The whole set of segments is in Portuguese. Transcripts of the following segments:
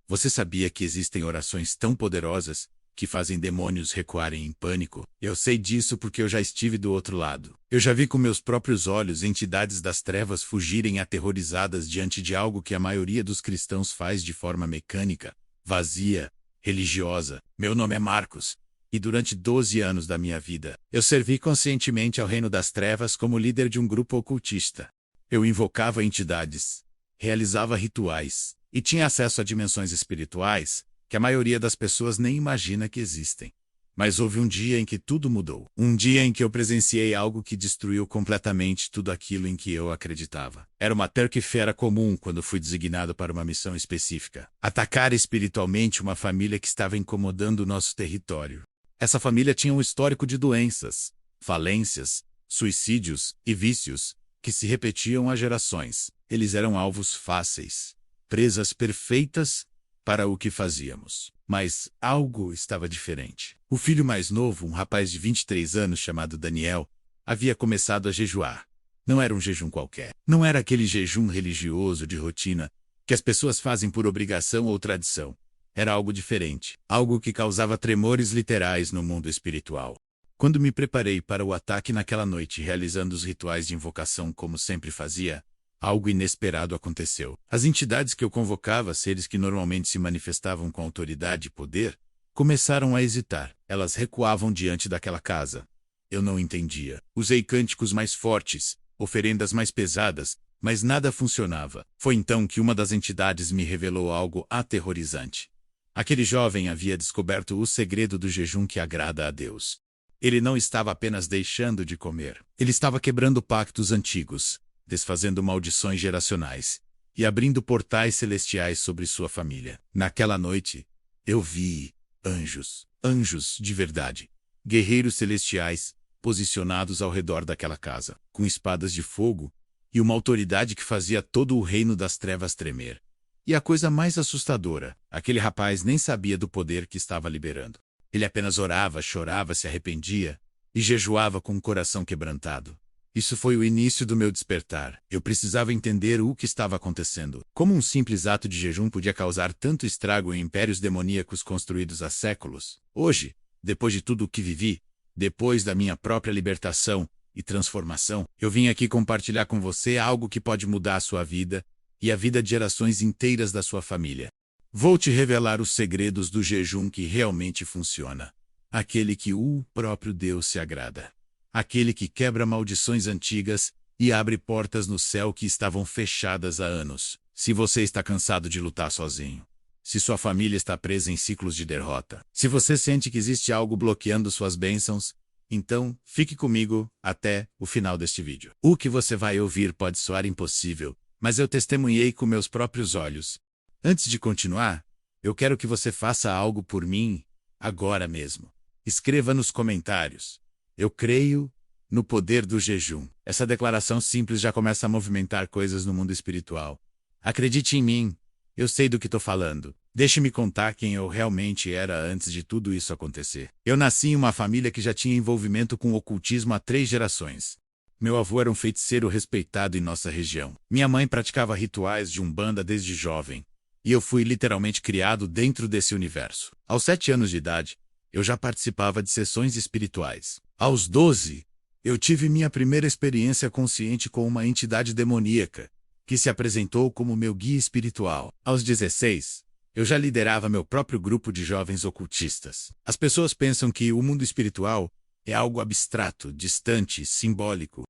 Você sabia que existem orações tão poderosas que fazem demônios recuarem em pânico? Eu sei disso porque eu já estive do outro lado. Eu já vi com meus próprios olhos entidades das trevas fugirem aterrorizadas diante de algo que a maioria dos cristãos faz de forma mecânica, vazia, religiosa. Meu nome é Marcos. E durante 12 anos da minha vida, eu servi conscientemente ao reino das trevas como líder de um grupo ocultista. Eu invocava entidades, realizava rituais e tinha acesso a dimensões espirituais que a maioria das pessoas nem imagina que existem. Mas houve um dia em que tudo mudou. Um dia em que eu presenciei algo que destruiu completamente tudo aquilo em que eu acreditava. Era uma terça-feira comum quando fui designado para uma missão específica. Atacar espiritualmente uma família que estava incomodando o nosso território. Essa família tinha um histórico de doenças, falências, suicídios e vícios que se repetiam há gerações. Eles eram alvos fáceis, presas perfeitas para o que fazíamos. Mas algo estava diferente. O filho mais novo, um rapaz de 23 anos chamado Daniel, havia começado a jejuar. Não era um jejum qualquer. Não era aquele jejum religioso de rotina que as pessoas fazem por obrigação ou tradição. Era algo diferente. Algo que causava tremores literais no mundo espiritual. Quando me preparei para o ataque naquela noite, realizando os rituais de invocação como sempre fazia, algo inesperado aconteceu. As entidades que eu convocava, seres que normalmente se manifestavam com autoridade e poder, começaram a hesitar. Elas recuavam diante daquela casa. Eu não entendia. Usei cânticos mais fortes, oferendas mais pesadas, mas nada funcionava. Foi então que uma das entidades me revelou algo aterrorizante. Aquele jovem havia descoberto o segredo do jejum que agrada a Deus. Ele não estava apenas deixando de comer. Ele estava quebrando pactos antigos, desfazendo maldições geracionais e abrindo portais celestiais sobre sua família. Naquela noite, eu vi anjos de verdade, guerreiros celestiais, posicionados ao redor daquela casa, com espadas de fogo e uma autoridade que fazia todo o reino das trevas tremer. E a coisa mais assustadora, aquele rapaz nem sabia do poder que estava liberando. Ele apenas orava, chorava, se arrependia e jejuava com o coração quebrantado. Isso foi o início do meu despertar. Eu precisava entender o que estava acontecendo. Como um simples ato de jejum podia causar tanto estrago em impérios demoníacos construídos há séculos. Hoje, depois de tudo o que vivi, depois da minha própria libertação e transformação, eu vim aqui compartilhar com você algo que pode mudar a sua vida e a vida de gerações inteiras da sua família. Vou te revelar os segredos do jejum que realmente funciona. Aquele que o próprio Deus se agrada. Aquele que quebra maldições antigas e abre portas no céu que estavam fechadas há anos. Se você está cansado de lutar sozinho, se sua família está presa em ciclos de derrota, se você sente que existe algo bloqueando suas bênçãos, então fique comigo até o final deste vídeo. O que você vai ouvir pode soar impossível, mas eu testemunhei com meus próprios olhos. Antes de continuar, eu quero que você faça algo por mim, agora mesmo. Escreva nos comentários: eu creio no poder do jejum. Essa declaração simples já começa a movimentar coisas no mundo espiritual. Acredite em mim, eu sei do que estou falando. Deixe-me contar quem eu realmente era antes de tudo isso acontecer. Eu nasci em uma família que já tinha envolvimento com o ocultismo há 3 gerações. Meu avô era um feiticeiro respeitado em nossa região. Minha mãe praticava rituais de umbanda desde jovem. E eu fui literalmente criado dentro desse universo. Aos 7 anos de idade, eu já participava de sessões espirituais. Aos 12, eu tive minha primeira experiência consciente com uma entidade demoníaca, que se apresentou como meu guia espiritual. Aos 16, eu já liderava meu próprio grupo de jovens ocultistas. As pessoas pensam que o mundo espiritual é algo abstrato, distante, simbólico.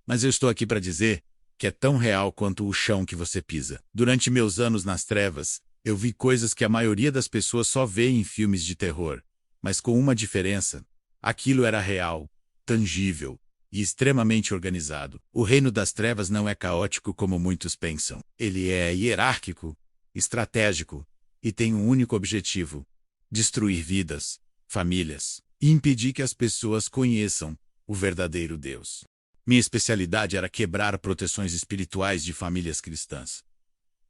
Mas eu estou aqui para dizer que é tão real quanto o chão que você pisa. Durante meus anos nas trevas, eu vi coisas que a maioria das pessoas só vê em filmes de terror. Mas com uma diferença: aquilo era real, tangível e extremamente organizado. O reino das trevas não é caótico como muitos pensam. Ele é hierárquico, estratégico e tem um único objetivo: destruir vidas, famílias e impedir que as pessoas conheçam o verdadeiro Deus. Minha especialidade era quebrar proteções espirituais de famílias cristãs.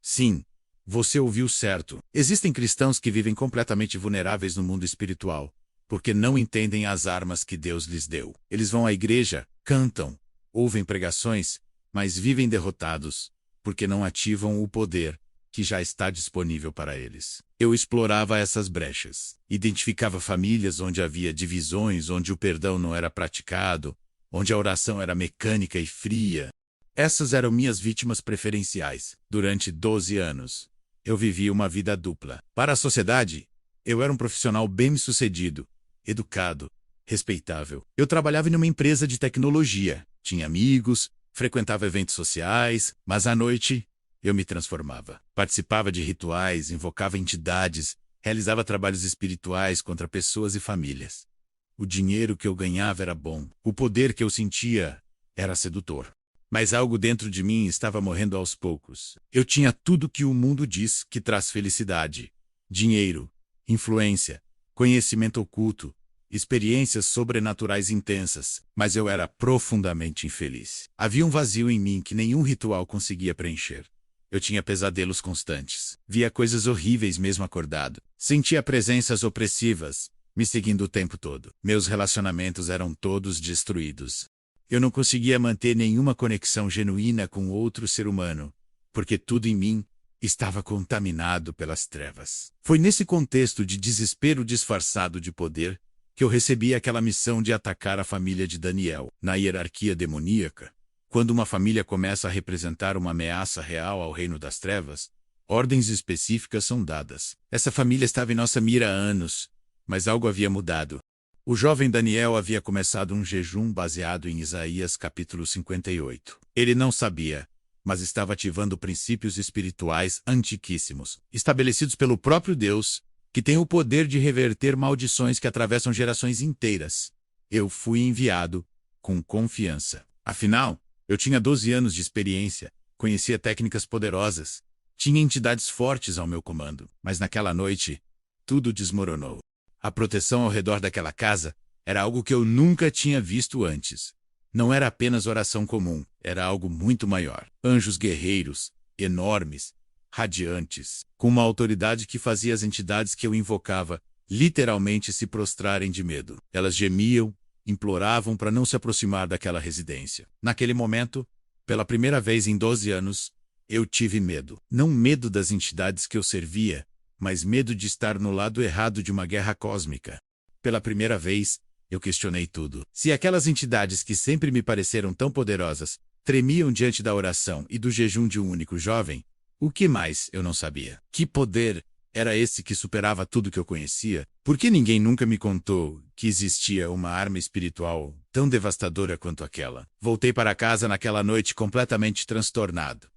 Sim, você ouviu certo. Existem cristãos que vivem completamente vulneráveis no mundo espiritual, porque não entendem as armas que Deus lhes deu. Eles vão à igreja, cantam, ouvem pregações, mas vivem derrotados, porque não ativam o poder que já está disponível para eles. Eu explorava essas brechas. Identificava famílias onde havia divisões, onde o perdão não era praticado, onde a oração era mecânica e fria. Essas eram minhas vítimas preferenciais. Durante 12 anos, eu vivia uma vida dupla. Para a sociedade, eu era um profissional bem-sucedido, educado, respeitável. Eu trabalhava em uma empresa de tecnologia, tinha amigos, frequentava eventos sociais, mas à noite eu me transformava. Participava de rituais, invocava entidades, realizava trabalhos espirituais contra pessoas e famílias. O dinheiro que eu ganhava era bom, o poder que eu sentia era sedutor. Mas algo dentro de mim estava morrendo aos poucos. Eu tinha tudo que o mundo diz que traz felicidade: dinheiro, influência, conhecimento oculto, experiências sobrenaturais intensas, mas eu era profundamente infeliz. Havia um vazio em mim que nenhum ritual conseguia preencher. Eu tinha pesadelos constantes. Via coisas horríveis mesmo acordado. Sentia presenças opressivas me seguindo o tempo todo. Meus relacionamentos eram todos destruídos. Eu não conseguia manter nenhuma conexão genuína com outro ser humano, porque tudo em mim estava contaminado pelas trevas. Foi nesse contexto de desespero disfarçado de poder que eu recebi aquela missão de atacar a família de Daniel. Na hierarquia demoníaca, quando uma família começa a representar uma ameaça real ao reino das trevas, ordens específicas são dadas. Essa família estava em nossa mira há anos, mas algo havia mudado. O jovem Daniel havia começado um jejum baseado em Isaías capítulo 58. Ele não sabia, mas estava ativando princípios espirituais antiquíssimos, estabelecidos pelo próprio Deus, que tem o poder de reverter maldições que atravessam gerações inteiras. Eu fui enviado com confiança. Afinal, eu tinha 12 anos de experiência, conhecia técnicas poderosas, tinha entidades fortes ao meu comando. Mas naquela noite, tudo desmoronou. A proteção ao redor daquela casa era algo que eu nunca tinha visto antes. Não era apenas oração comum, era algo muito maior. Anjos guerreiros, enormes, radiantes, com uma autoridade que fazia as entidades que eu invocava literalmente se prostrarem de medo. Elas gemiam, imploravam para não se aproximar daquela residência. Naquele momento, pela primeira vez em 12 anos, eu tive medo. Não medo das entidades que eu servia, mas medo de estar no lado errado de uma guerra cósmica. Pela primeira vez, eu questionei tudo. Se aquelas entidades que sempre me pareceram tão poderosas tremiam diante da oração e do jejum de um único jovem, o que mais eu não sabia? Que poder era esse que superava tudo que eu conhecia? Por que ninguém nunca me contou que existia uma arma espiritual tão devastadora quanto aquela? Voltei para casa naquela noite completamente transtornado.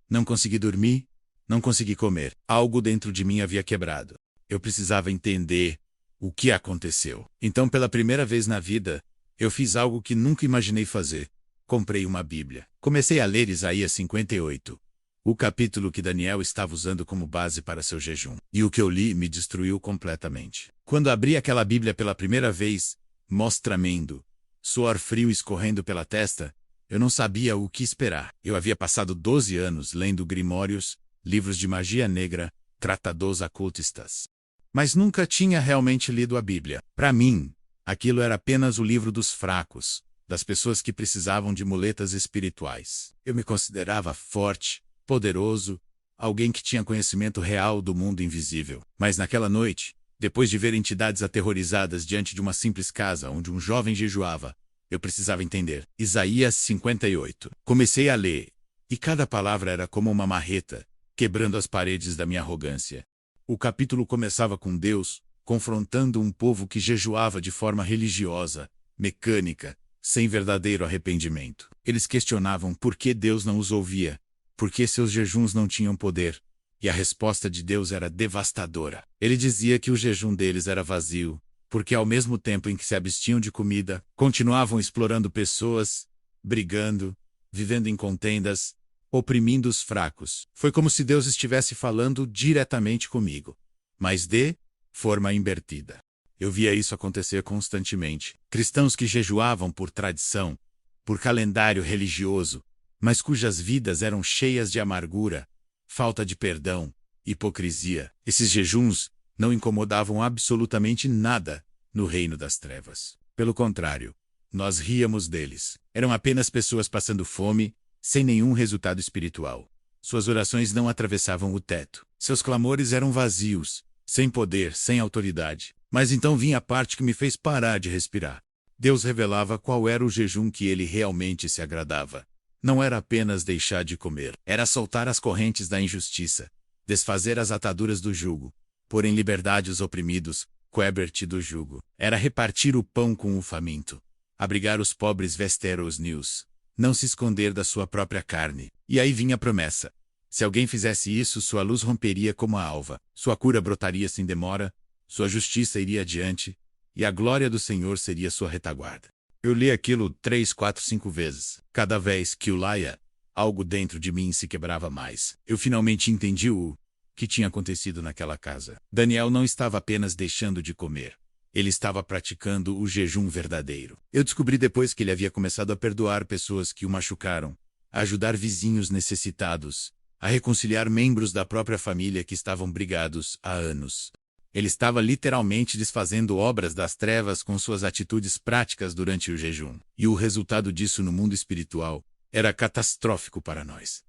Não consegui dormir, não consegui comer. Algo dentro de mim havia quebrado. Eu precisava entender o que aconteceu. Então, pela primeira vez na vida, eu fiz algo que nunca imaginei fazer. Comprei uma Bíblia. Comecei a ler Isaías 58. O capítulo que Daniel estava usando como base para seu jejum. E o que eu li me destruiu completamente. Quando abri aquela Bíblia pela primeira vez, mós tremendo, suor frio escorrendo pela testa, eu não sabia o que esperar. Eu havia passado 12 anos lendo grimórios, livros de magia negra, tratados ocultistas. Mas nunca tinha realmente lido a Bíblia. Para mim, aquilo era apenas o livro dos fracos, das pessoas que precisavam de muletas espirituais. Eu me considerava forte, poderoso, alguém que tinha conhecimento real do mundo invisível. Mas naquela noite, depois de ver entidades aterrorizadas diante de uma simples casa onde um jovem jejuava, eu precisava entender. Isaías 58. Comecei a ler, e cada palavra era como uma marreta, quebrando as paredes da minha arrogância. O capítulo começava com Deus confrontando um povo que jejuava de forma religiosa, mecânica, sem verdadeiro arrependimento. Eles questionavam por que Deus não os ouvia, por que seus jejuns não tinham poder, e a resposta de Deus era devastadora. Ele dizia que o jejum deles era vazio, porque ao mesmo tempo em que se abstinham de comida, continuavam explorando pessoas, brigando, vivendo em contendas, oprimindo os fracos. Foi como se Deus estivesse falando diretamente comigo, mas de forma invertida. Eu via isso acontecer constantemente. Cristãos que jejuavam por tradição, por calendário religioso, mas cujas vidas eram cheias de amargura, falta de perdão, hipocrisia. Esses jejuns não incomodavam absolutamente nada no reino das trevas. Pelo contrário, nós ríamos deles. Eram apenas pessoas passando fome, sem nenhum resultado espiritual. Suas orações não atravessavam o teto. Seus clamores eram vazios, sem poder, sem autoridade. Mas então vinha a parte que me fez parar de respirar. Deus revelava qual era o jejum que ele realmente se agradava. Não era apenas deixar de comer. Era soltar as correntes da injustiça, desfazer as ataduras do jugo, pôr em liberdade os oprimidos, quebrar-te do jugo. Era repartir o pão com o faminto, abrigar os pobres, vestir os nus, não se esconder da sua própria carne. E aí vinha a promessa. Se alguém fizesse isso, sua luz romperia como a alva, sua cura brotaria sem demora, sua justiça iria adiante, e a glória do Senhor seria sua retaguarda. Eu li aquilo 3, 4, 5 vezes. Cada vez que o lia, algo dentro de mim se quebrava mais. Eu finalmente entendi o que tinha acontecido naquela casa. Daniel não estava apenas deixando de comer. Ele estava praticando o jejum verdadeiro. Eu descobri depois que ele havia começado a perdoar pessoas que o machucaram, a ajudar vizinhos necessitados, a reconciliar membros da própria família que estavam brigados há anos. Ele estava literalmente desfazendo obras das trevas com suas atitudes práticas durante o jejum. E o resultado disso no mundo espiritual era catastrófico para nós.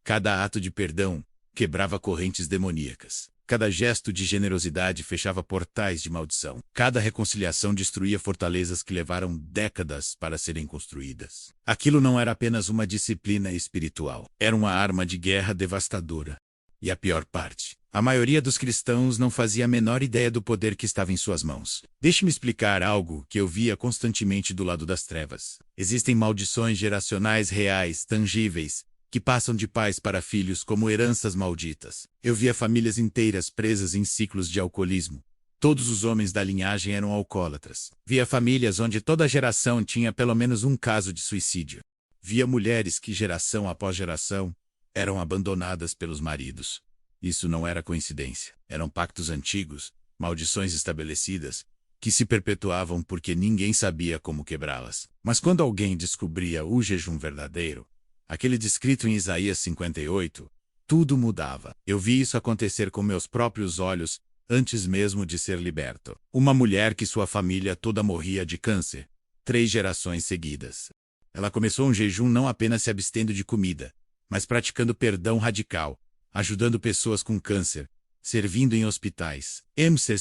Cada ato de perdão quebrava correntes demoníacas. Cada gesto de generosidade fechava portais de maldição. Cada reconciliação destruía fortalezas que levaram décadas para serem construídas. Aquilo não era apenas uma disciplina espiritual. Era uma arma de guerra devastadora. E a pior parte, a maioria dos cristãos não fazia a menor ideia do poder que estava em suas mãos. Deixe-me explicar algo que eu via constantemente do lado das trevas. Existem maldições geracionais reais, tangíveis, que passam de pais para filhos como heranças malditas. Eu via famílias inteiras presas em ciclos de alcoolismo. Todos os homens da linhagem eram alcoólatras. Via famílias onde toda geração tinha pelo menos um caso de suicídio. Via mulheres que, geração após geração, eram abandonadas pelos maridos. Isso não era coincidência. Eram pactos antigos, maldições estabelecidas, que se perpetuavam porque ninguém sabia como quebrá-las. Mas quando alguém descobria o jejum verdadeiro, aquele descrito em Isaías 58, tudo mudava. Eu vi isso acontecer com meus próprios olhos, antes mesmo de ser liberto. Uma mulher que sua família toda morria de câncer, 3 gerações seguidas. Ela começou um jejum não apenas se abstendo de comida, mas praticando perdão radical, ajudando pessoas com câncer, servindo em hospitais.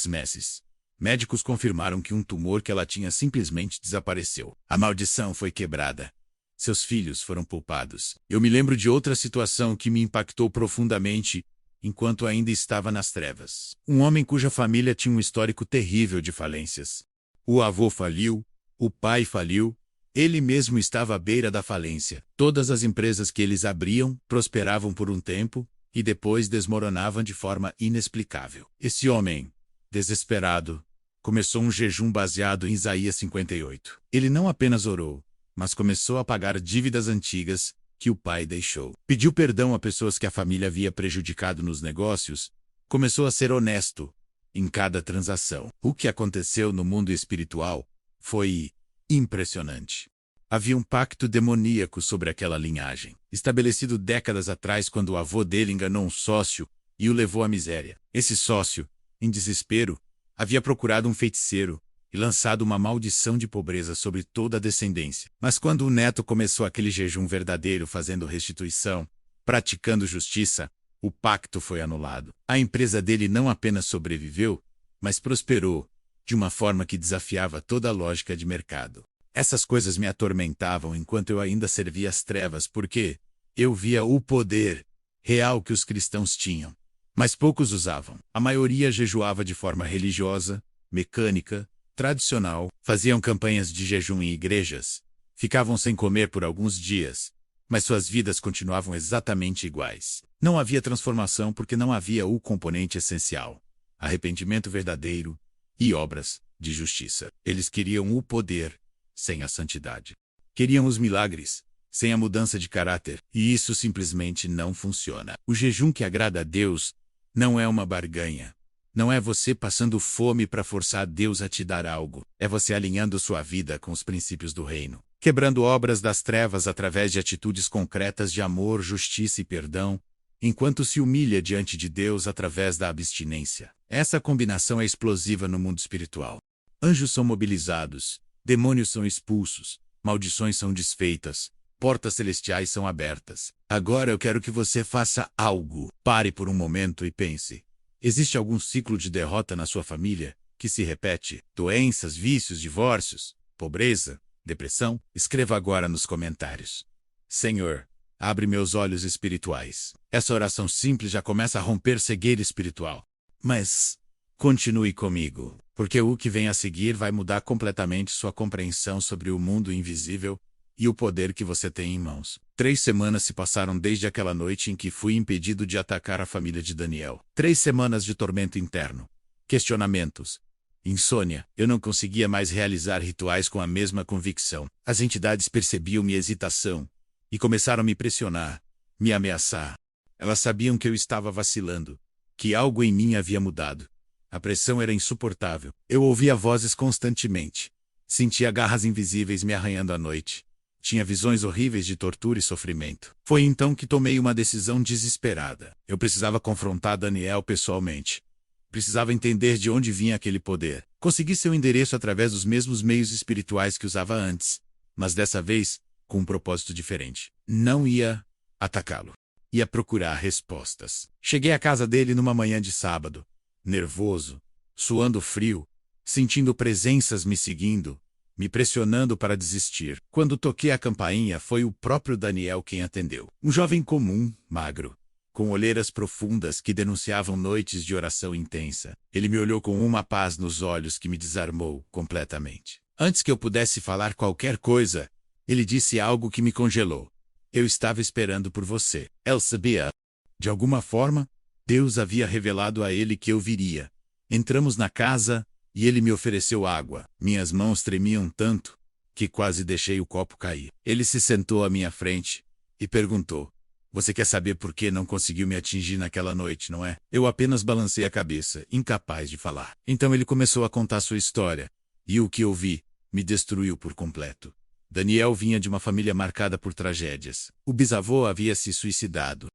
Meses. Médicos confirmaram que um tumor que ela tinha simplesmente desapareceu. A maldição foi quebrada. Seus filhos foram poupados. Eu me lembro de outra situação que me impactou profundamente enquanto ainda estava nas trevas. Um homem cuja família tinha um histórico terrível de falências. O avô faliu, o pai faliu, ele mesmo estava à beira da falência. Todas as empresas que eles abriam prosperavam por um tempo e depois desmoronavam de forma inexplicável. Esse homem, desesperado, começou um jejum baseado em Isaías 58. Ele não apenas orou, mas começou a pagar dívidas antigas que o pai deixou. Pediu perdão a pessoas que a família havia prejudicado nos negócios, começou a ser honesto em cada transação. O que aconteceu no mundo espiritual foi impressionante. Havia um pacto demoníaco sobre aquela linhagem, estabelecido décadas atrás quando o avô dele enganou um sócio e o levou à miséria. Esse sócio, em desespero, havia procurado um feiticeiro e lançado uma maldição de pobreza sobre toda a descendência. Mas quando o neto começou aquele jejum verdadeiro fazendo restituição, praticando justiça, o pacto foi anulado. A empresa dele não apenas sobreviveu, mas prosperou, de uma forma que desafiava toda a lógica de mercado. Essas coisas me atormentavam enquanto eu ainda servia as trevas porque eu via o poder real que os cristãos tinham, mas poucos usavam. A maioria jejuava de forma religiosa, mecânica, tradicional, faziam campanhas de jejum em igrejas, ficavam sem comer por alguns dias, mas suas vidas continuavam exatamente iguais. Não havia transformação porque não havia o componente essencial, arrependimento verdadeiro e obras de justiça. Eles queriam o poder sem a santidade. Queriam os milagres sem a mudança de caráter, e isso simplesmente não funciona. O jejum que agrada a Deus não é uma barganha. Não é você passando fome para forçar Deus a te dar algo. É você alinhando sua vida com os princípios do reino, quebrando obras das trevas através de atitudes concretas de amor, justiça e perdão, enquanto se humilha diante de Deus através da abstinência. Essa combinação é explosiva no mundo espiritual. Anjos são mobilizados, demônios são expulsos, maldições são desfeitas, portas celestiais são abertas. Agora eu quero que você faça algo. Pare por um momento e pense. Existe algum ciclo de derrota na sua família que se repete? Doenças, vícios, divórcios, pobreza, depressão? Escreva agora nos comentários. Senhor, abre meus olhos espirituais. Essa oração simples já começa a romper cegueira espiritual. Mas continue comigo, porque o que vem a seguir vai mudar completamente sua compreensão sobre o mundo invisível e o poder que você tem em mãos. 3 semanas se passaram desde aquela noite em que fui impedido de atacar a família de Daniel. 3 semanas de tormento interno, questionamentos, insônia. Eu não conseguia mais realizar rituais com a mesma convicção. As entidades percebiam minha hesitação e começaram a me pressionar, me ameaçar. Elas sabiam que eu estava vacilando, que algo em mim havia mudado. A pressão era insuportável. Eu ouvia vozes constantemente. Sentia garras invisíveis me arranhando à noite. Tinha visões horríveis de tortura e sofrimento. Foi então que tomei uma decisão desesperada. Eu precisava confrontar Daniel pessoalmente. Precisava entender de onde vinha aquele poder. Consegui seu endereço através dos mesmos meios espirituais que usava antes, mas dessa vez com um propósito diferente. Não ia atacá-lo. Ia procurar respostas. Cheguei à casa dele numa manhã de sábado, nervoso, suando frio, sentindo presenças me seguindo, me pressionando para desistir. Quando toquei a campainha, foi o próprio Daniel quem atendeu. Um jovem comum, magro, com olheiras profundas que denunciavam noites de oração intensa. Ele me olhou com uma paz nos olhos que me desarmou completamente. Antes que eu pudesse falar qualquer coisa, ele disse algo que me congelou. Eu estava esperando por você. Ele sabia. De alguma forma, Deus havia revelado a ele que eu viria. Entramos na casa e ele me ofereceu água. Minhas mãos tremiam tanto que quase deixei o copo cair. Ele se sentou à minha frente e perguntou: "Você quer saber por que não conseguiu me atingir naquela noite, não é?" Eu apenas balancei a cabeça, incapaz de falar. Então ele começou a contar sua história, e o que eu vi me destruiu por completo. Daniel vinha de uma família marcada por tragédias. O bisavô havia se suicidado.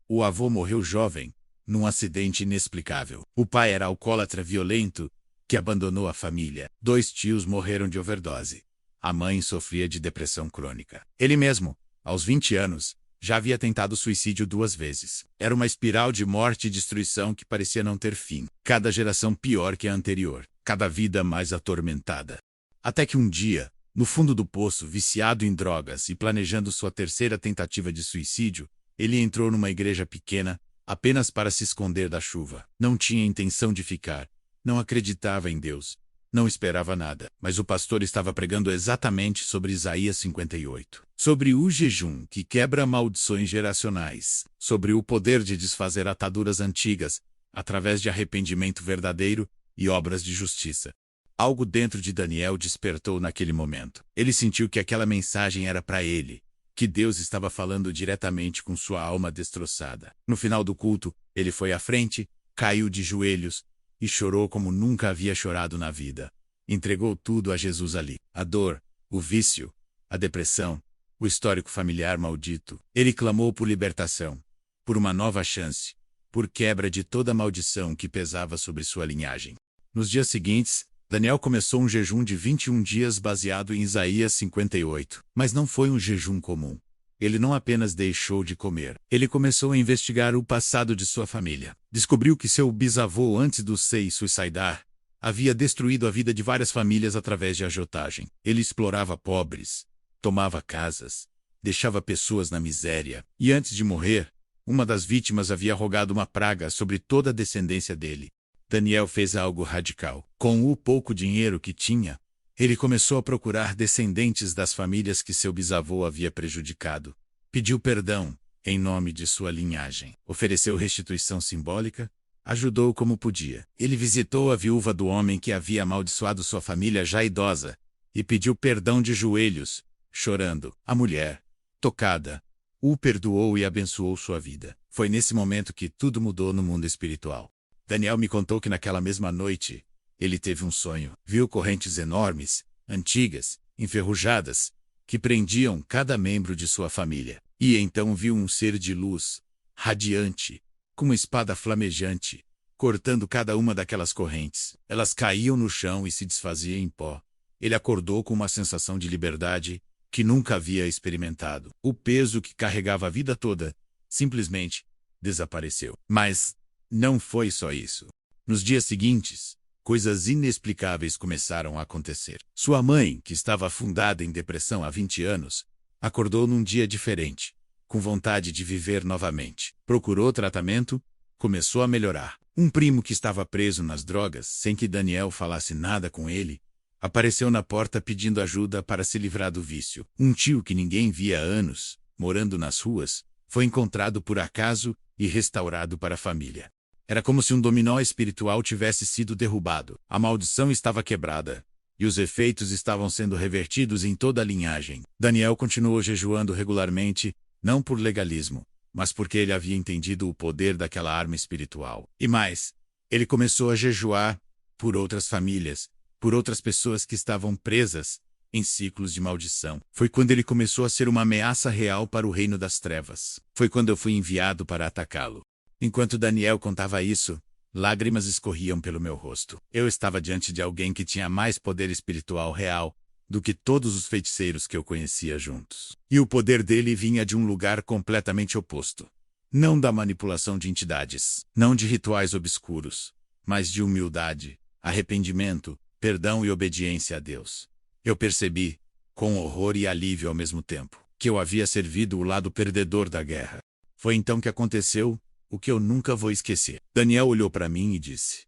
O avô morreu jovem, num acidente inexplicável. O pai era alcoólatra violento, que abandonou a família. 2 tios morreram de overdose. A mãe sofria de depressão crônica. Ele mesmo, aos 20 anos, já havia tentado suicídio 2 vezes. Era uma espiral de morte e destruição que parecia não ter fim. Cada geração pior que a anterior. Cada vida mais atormentada. Até que um dia, no fundo do poço, viciado em drogas e planejando sua 3ª tentativa de suicídio, ele entrou numa igreja pequena, apenas para se esconder da chuva. Não tinha intenção de ficar. Não acreditava em Deus. Não esperava nada. Mas o pastor estava pregando exatamente sobre Isaías 58. Sobre o jejum que quebra maldições geracionais. Sobre o poder de desfazer ataduras antigas, através de arrependimento verdadeiro e obras de justiça. Algo dentro de Daniel despertou naquele momento. Ele sentiu que aquela mensagem era para ele, que Deus estava falando diretamente com sua alma destroçada. No final do culto, ele foi à frente, caiu de joelhos e chorou como nunca havia chorado na vida. Entregou tudo a Jesus ali. A dor, o vício, a depressão, o histórico familiar maldito. Ele clamou por libertação, por uma nova chance, por quebra de toda a maldição que pesava sobre sua linhagem. Nos dias seguintes, Daniel começou um jejum de 21 dias baseado em Isaías 58. Mas não foi um jejum comum. Ele não apenas deixou de comer. Ele começou a investigar o passado de sua família. Descobriu que seu bisavô, antes do se suicidar, havia destruído a vida de várias famílias através de agiotagem. Ele explorava pobres, tomava casas, deixava pessoas na miséria. E antes de morrer, uma das vítimas havia rogado uma praga sobre toda a descendência dele. Daniel fez algo radical. Com o pouco dinheiro que tinha, ele começou a procurar descendentes das famílias que seu bisavô havia prejudicado. Pediu perdão, em nome de sua linhagem. Ofereceu restituição simbólica, ajudou como podia. Ele visitou a viúva do homem que havia amaldiçoado sua família já idosa, e pediu perdão de joelhos, chorando. A mulher, tocada, o perdoou e abençoou sua vida. Foi nesse momento que tudo mudou no mundo espiritual. Daniel me contou que naquela mesma noite, ele teve um sonho. Viu correntes enormes, antigas, enferrujadas, que prendiam cada membro de sua família. E então viu um ser de luz, radiante, com uma espada flamejante, cortando cada uma daquelas correntes. Elas caíam no chão e se desfaziam em pó. Ele acordou com uma sensação de liberdade que nunca havia experimentado. O peso que carregava a vida toda simplesmente desapareceu. Mas não foi só isso. Nos dias seguintes, coisas inexplicáveis começaram a acontecer. Sua mãe, que estava afundada em depressão há 20 anos, acordou num dia diferente, com vontade de viver novamente. Procurou tratamento, começou a melhorar. Um primo que estava preso nas drogas, sem que Daniel falasse nada com ele, apareceu na porta pedindo ajuda para se livrar do vício. Um tio que ninguém via há anos, morando nas ruas, foi encontrado por acaso e restaurado para a família. Era como se um dominó espiritual tivesse sido derrubado. A maldição estava quebrada, e os efeitos estavam sendo revertidos em toda a linhagem. Daniel continuou jejuando regularmente, não por legalismo, mas porque ele havia entendido o poder daquela arma espiritual. E mais, ele começou a jejuar por outras famílias, por outras pessoas que estavam presas em ciclos de maldição. Foi quando ele começou a ser uma ameaça real para o reino das trevas. Foi quando eu fui enviado para atacá-lo. Enquanto Daniel contava isso, lágrimas escorriam pelo meu rosto. Eu estava diante de alguém que tinha mais poder espiritual real do que todos os feiticeiros que eu conhecia juntos. E o poder dele vinha de um lugar completamente oposto. Não da manipulação de entidades, não de rituais obscuros, mas de humildade, arrependimento, perdão e obediência a Deus. Eu percebi, com horror e alívio ao mesmo tempo, que eu havia servido o lado perdedor da guerra. Foi então que aconteceu o que eu nunca vou esquecer. Daniel olhou para mim e disse: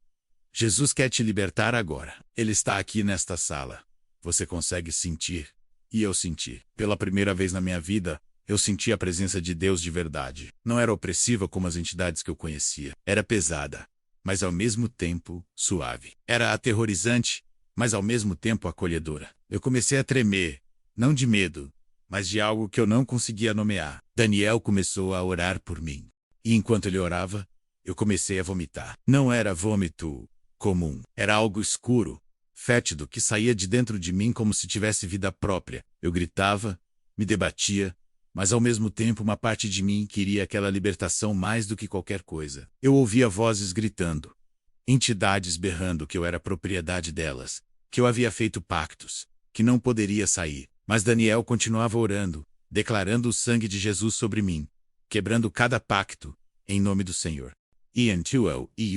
Jesus quer te libertar agora. Ele está aqui nesta sala. Você consegue sentir? E eu senti. Pela primeira vez na minha vida, eu senti a presença de Deus de verdade. Não era opressiva como as entidades que eu conhecia. Era pesada, mas ao mesmo tempo suave. Era aterrorizante, mas ao mesmo tempo acolhedora. Eu comecei a tremer, não de medo, mas de algo que eu não conseguia nomear. Daniel começou a orar por mim. E enquanto ele orava, eu comecei a vomitar. Não era vômito comum. Era algo escuro, fétido, que saía de dentro de mim como se tivesse vida própria. Eu gritava, me debatia, mas ao mesmo tempo uma parte de mim queria aquela libertação mais do que qualquer coisa. Eu ouvia vozes gritando, entidades berrando que eu era propriedade delas, que eu havia feito pactos, que não poderia sair. Mas Daniel continuava orando, declarando o sangue de Jesus sobre mim, quebrando cada pacto, em nome do Senhor. E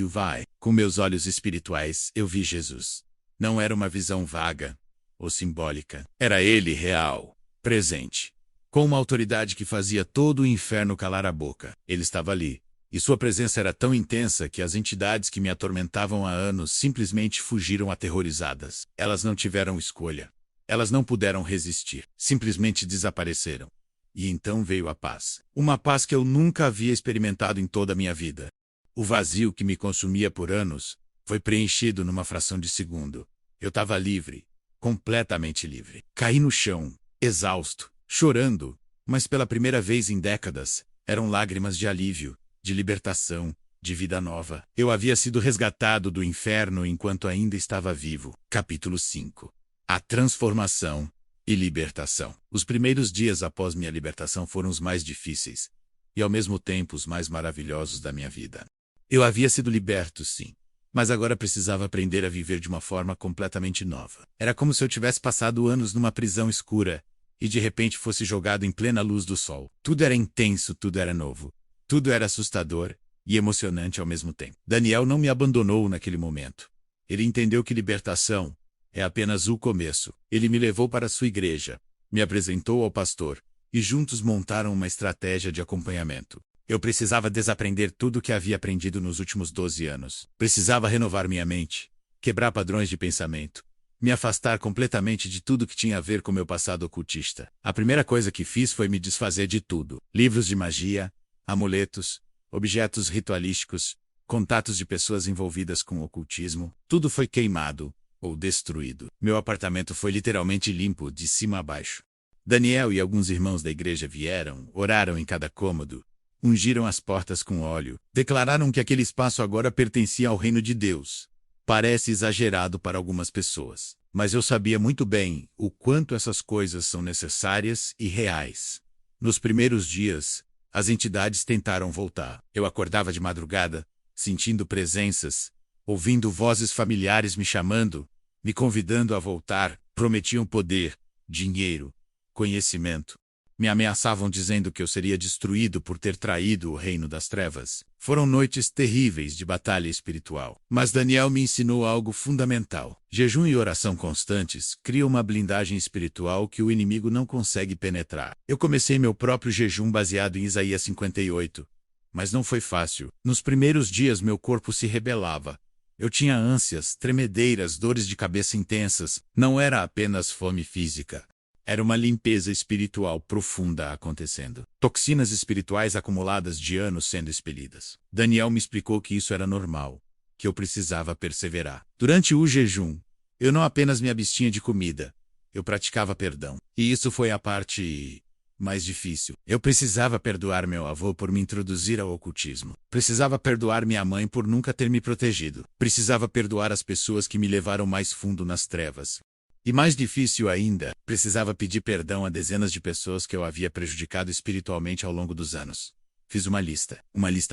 vai. Com meus olhos espirituais, eu vi Jesus. Não era uma visão vaga ou simbólica. Era ele real, presente, com uma autoridade que fazia todo o inferno calar a boca. Ele estava ali, e sua presença era tão intensa que as entidades que me atormentavam há anos simplesmente fugiram aterrorizadas. Elas não tiveram escolha. Elas não puderam resistir. Simplesmente desapareceram. E então veio a paz. Uma paz que eu nunca havia experimentado em toda a minha vida. O vazio que me consumia por anos foi preenchido numa fração de segundo. Eu estava livre, completamente livre. Caí no chão, exausto, chorando, mas pela primeira vez em décadas, eram lágrimas de alívio, de libertação, de vida nova. Eu havia sido resgatado do inferno enquanto ainda estava vivo. Capítulo 5. A transformação e libertação. Os primeiros dias após minha libertação foram os mais difíceis, e ao mesmo tempo os mais maravilhosos da minha vida. Eu havia sido liberto, sim, mas agora precisava aprender a viver de uma forma completamente nova. Era como se eu tivesse passado anos numa prisão escura, e de repente fosse jogado em plena luz do sol. Tudo era intenso, tudo era novo, tudo era assustador e emocionante ao mesmo tempo. Daniel não me abandonou naquele momento. Ele entendeu que libertação é apenas o começo. Ele me levou para sua igreja, me apresentou ao pastor, e juntos montaram uma estratégia de acompanhamento. Eu precisava desaprender tudo o que havia aprendido nos últimos 12 anos. Precisava renovar minha mente, quebrar padrões de pensamento, me afastar completamente de tudo que tinha a ver com meu passado ocultista. A primeira coisa que fiz foi me desfazer de tudo. Livros de magia, amuletos, objetos ritualísticos, contatos de pessoas envolvidas com ocultismo. Tudo foi queimado ou destruído. Meu apartamento foi literalmente limpo de cima a baixo. Daniel e alguns irmãos da igreja vieram, oraram em cada cômodo, ungiram as portas com óleo, declararam que aquele espaço agora pertencia ao reino de Deus. Parece exagerado para algumas pessoas, mas eu sabia muito bem o quanto essas coisas são necessárias e reais. Nos primeiros dias, as entidades tentaram voltar. Eu acordava de madrugada, sentindo presenças, ouvindo vozes familiares me chamando, me convidando a voltar. Prometiam poder, dinheiro, conhecimento. Me ameaçavam dizendo que eu seria destruído por ter traído o reino das trevas. Foram noites terríveis de batalha espiritual. Mas Daniel me ensinou algo fundamental. Jejum e oração constantes criam uma blindagem espiritual que o inimigo não consegue penetrar. Eu comecei meu próprio jejum baseado em Isaías 58. Mas não foi fácil. Nos primeiros dias meu corpo se rebelava. Eu tinha ânsias, tremedeiras, dores de cabeça intensas. Não era apenas fome física. Era uma limpeza espiritual profunda acontecendo. Toxinas espirituais acumuladas de anos sendo expelidas. Daniel me explicou que isso era normal, que eu precisava perseverar. Durante o jejum, eu não apenas me abstinha de comida, eu praticava perdão. E isso foi a parte mais difícil. Eu precisava perdoar meu avô por me introduzir ao ocultismo. Precisava perdoar minha mãe por nunca ter me protegido. Precisava perdoar as pessoas que me levaram mais fundo nas trevas. E mais difícil ainda, precisava pedir perdão a dezenas de pessoas que eu havia prejudicado espiritualmente ao longo dos anos. Fiz uma lista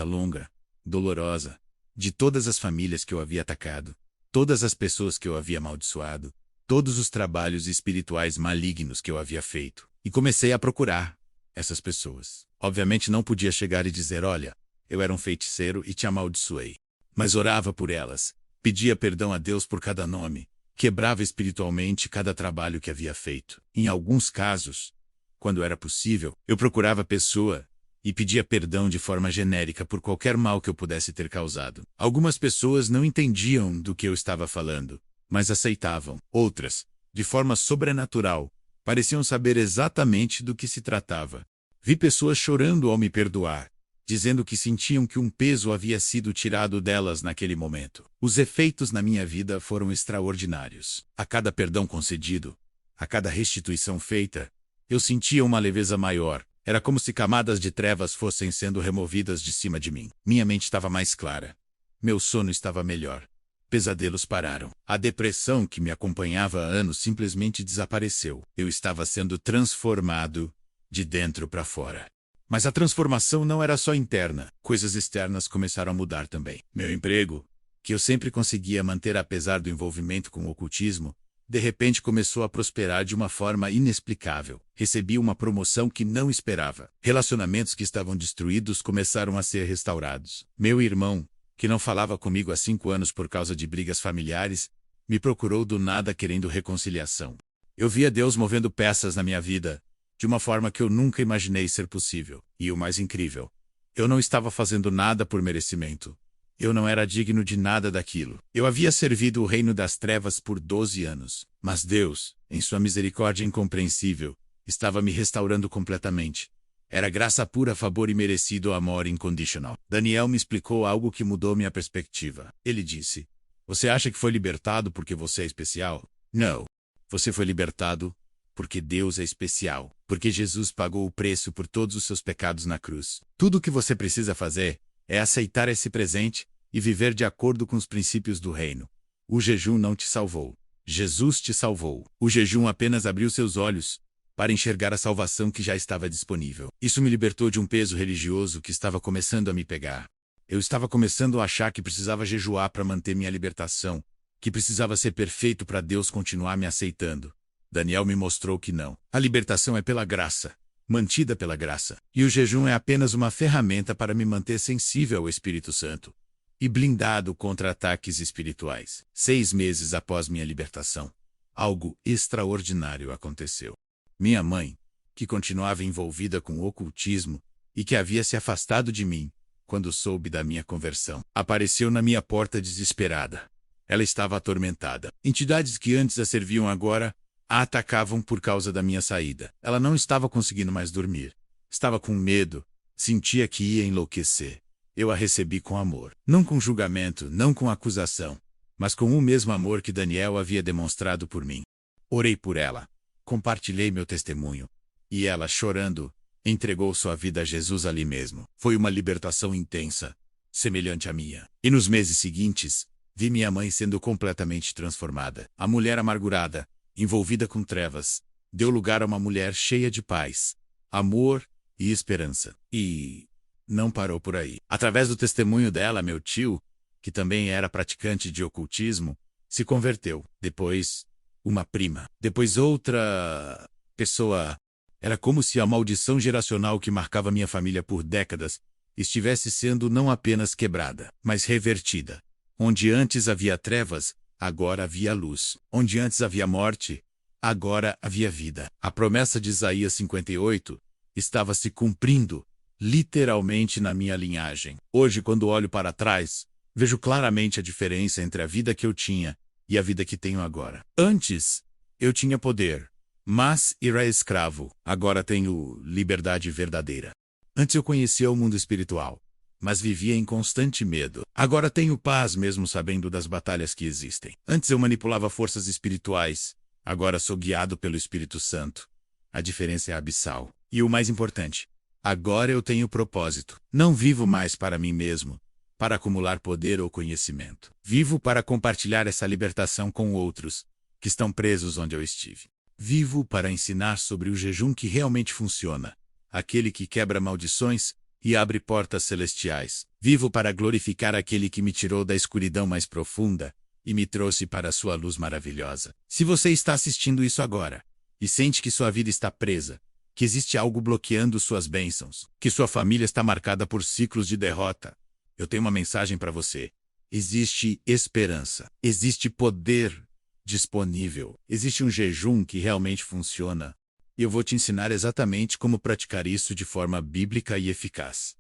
longa, dolorosa, de todas as famílias que eu havia atacado, todas as pessoas que eu havia amaldiçoado, todos os trabalhos espirituais malignos que eu havia feito. E comecei a procurar essas pessoas. Obviamente não podia chegar e dizer, olha, eu era um feiticeiro e te amaldiçoei. Mas orava por elas, pedia perdão a Deus por cada nome, quebrava espiritualmente cada trabalho que havia feito. Em alguns casos, quando era possível, eu procurava a pessoa e pedia perdão de forma genérica por qualquer mal que eu pudesse ter causado. Algumas pessoas não entendiam do que eu estava falando, mas aceitavam. Outras, de forma sobrenatural, pareciam saber exatamente do que se tratava. Vi pessoas chorando ao me perdoar, dizendo que sentiam que um peso havia sido tirado delas naquele momento. Os efeitos na minha vida foram extraordinários. A cada perdão concedido, a cada restituição feita, eu sentia uma leveza maior. Era como se camadas de trevas fossem sendo removidas de cima de mim. Minha mente estava mais clara. Meu sono estava melhor. Pesadelos pararam. A depressão que me acompanhava há anos simplesmente desapareceu. Eu estava sendo transformado de dentro para fora. Mas a transformação não era só interna. Coisas externas começaram a mudar também. Meu emprego, que eu sempre conseguia manter apesar do envolvimento com o ocultismo, de repente começou a prosperar de uma forma inexplicável. Recebi uma promoção que não esperava. Relacionamentos que estavam destruídos começaram a ser restaurados. Meu irmão, que não falava comigo há 5 anos por causa de brigas familiares, me procurou do nada querendo reconciliação. Eu via Deus movendo peças na minha vida, de uma forma que eu nunca imaginei ser possível. E o mais incrível, eu não estava fazendo nada por merecimento. Eu não era digno de nada daquilo. Eu havia servido o reino das trevas por 12 anos. Mas Deus, em sua misericórdia incompreensível, estava me restaurando completamente. Era graça pura, favor e merecido amor incondicional. Daniel me explicou algo que mudou minha perspectiva. Ele disse, você acha que foi libertado porque você é especial? Não. Você foi libertado porque Deus é especial. Porque Jesus pagou o preço por todos os seus pecados na cruz. Tudo o que você precisa fazer é aceitar esse presente e viver de acordo com os princípios do reino. O jejum não te salvou. Jesus te salvou. O jejum apenas abriu seus olhos para enxergar a salvação que já estava disponível. Isso me libertou de um peso religioso que estava começando a me pegar. Eu estava começando a achar que precisava jejuar para manter minha libertação, que precisava ser perfeito para Deus continuar me aceitando. Daniel me mostrou que não. A libertação é pela graça, mantida pela graça. E o jejum é apenas uma ferramenta para me manter sensível ao Espírito Santo e blindado contra ataques espirituais. 6 meses após minha libertação, algo extraordinário aconteceu. Minha mãe, que continuava envolvida com o ocultismo e que havia se afastado de mim quando soube da minha conversão, apareceu na minha porta desesperada. Ela estava atormentada. Entidades que antes a serviam agora a atacavam por causa da minha saída. Ela não estava conseguindo mais dormir. Estava com medo. Sentia que ia enlouquecer. Eu a recebi com amor. Não com julgamento, não com acusação, mas com o mesmo amor que Daniel havia demonstrado por mim. Orei por ela. Compartilhei meu testemunho. E ela, chorando, entregou sua vida a Jesus ali mesmo. Foi uma libertação intensa, semelhante à minha. E nos meses seguintes, vi minha mãe sendo completamente transformada. A mulher amargurada, envolvida com trevas, deu lugar a uma mulher cheia de paz, amor e esperança. E não parou por aí. Através do testemunho dela, meu tio, que também era praticante de ocultismo, se converteu. Depois, uma prima. Depois outra pessoa Era como se a maldição geracional que marcava minha família por décadas estivesse sendo não apenas quebrada, mas revertida. Onde antes havia trevas, agora havia luz. Onde antes havia morte, agora havia vida. A promessa de Isaías 58 estava se cumprindo, literalmente na minha linhagem. Hoje, quando olho para trás, vejo claramente a diferença entre a vida que eu tinha e a vida que tenho agora. Antes, eu tinha poder, mas era escravo. Agora tenho liberdade verdadeira. Antes eu conhecia o mundo espiritual, mas vivia em constante medo. Agora tenho paz mesmo sabendo das batalhas que existem. Antes eu manipulava forças espirituais, agora sou guiado pelo Espírito Santo. A diferença é abissal. E o mais importante, agora eu tenho propósito. Não vivo mais para mim mesmo, para acumular poder ou conhecimento. Vivo para compartilhar essa libertação com outros, que estão presos onde eu estive. Vivo para ensinar sobre o jejum que realmente funciona, aquele que quebra maldições e abre portas celestiais. Vivo para glorificar aquele que me tirou da escuridão mais profunda e me trouxe para a sua luz maravilhosa. Se você está assistindo isso agora e sente que sua vida está presa, que existe algo bloqueando suas bênçãos, que sua família está marcada por ciclos de derrota, eu tenho uma mensagem para você. Existe esperança. Existe poder disponível. Existe um jejum que realmente funciona. E eu vou te ensinar exatamente como praticar isso de forma bíblica e eficaz.